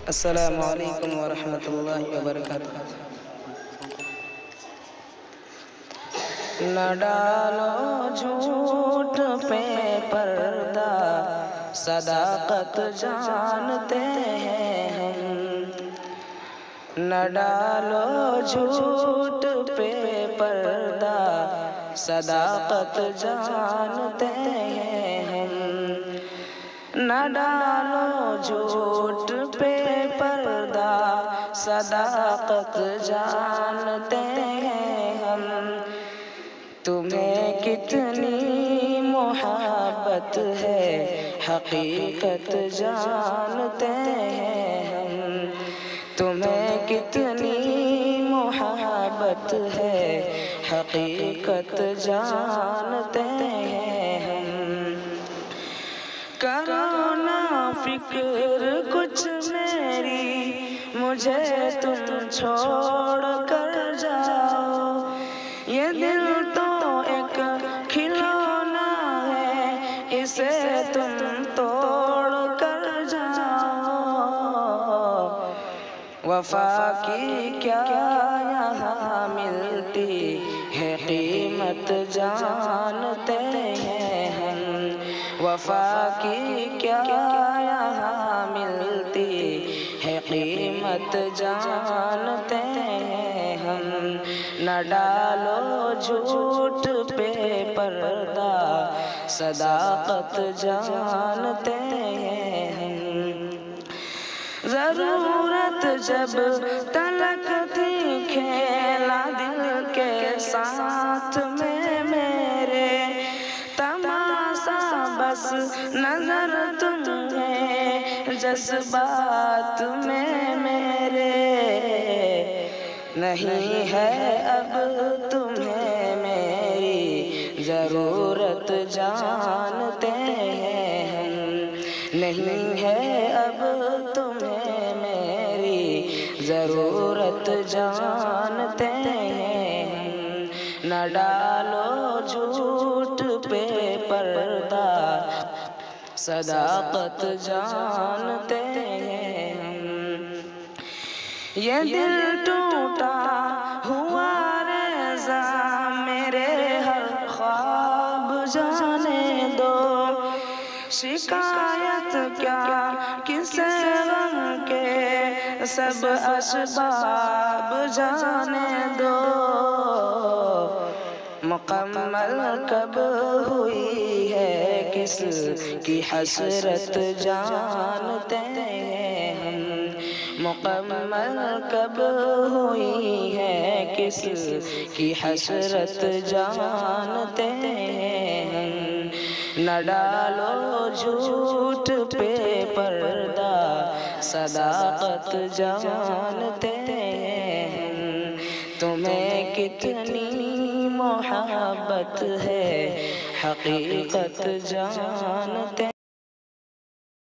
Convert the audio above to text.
السلام علیکم ورحمۃ اللہ وبرکاتہ۔ نہ ڈالو جھوٹ پہ پردہ، صداقت جانتے ہیں ہم۔ نہ ڈالو جھوٹ پہ پردہ، صداقت جانتے ہیں ہم۔ نہ ڈالو جھوٹ پہ پردہ، صداقت جانتے ہیں ہم۔ تمہیں کتنی محبت ہے، حقیقت جانتے ہیں ہم۔ تمہیں کتنی محبت ہے، حقیقت جانتے ہیں ہم۔ کرو نہ فکر کچھ میری، مجھے تم چھوڑ کر جاؤ۔ یہ دل تو ایک کھلونا ہے، اسے تم توڑ کر جاؤ۔ وفا کی کیا یہاں ملتی ہے، قیمت جانتے ہیں ہم۔ وفا کی کیا یہاں ملتی ہے، قیمت جانتے ہیں ہم۔ نہ ڈالو جھوٹ پہ پردہ، صداقت جانتے ہیں ہم۔ ضرورت جب تلک تھی کھیلا دل کے ساتھ میں میرے، تماشا بس نظر تمہیں جذبات میں میرے۔ نہیں ہے اب تمہیں میری ضرورت جانتے ہیں ہم۔ نہیں ہے اب تمہیں میری ضرورت جانتے ہیں ہم۔ نہ ڈالو جھوٹ پہ پردہ، صداقت جانتے ہیں ہم۔ یہ دل ٹوٹا ہوا ریزہ میرے ہر خواب جانے دو۔ شکایت کیا کسے غم کے، سب اسباب جانے دو۔ مکمل کب ہوئی ہے کس کی حسرت جانتے ہیں ہم۔ مکمل کب ہوئی ہے کس کی حسرت جانتے ہیں ہم۔ نہ ڈالو جھوٹ پہ پردہ، صداقت جانتے ہیں ہم۔ تمہیں کتنی محبت ہے، حقیقت جانتے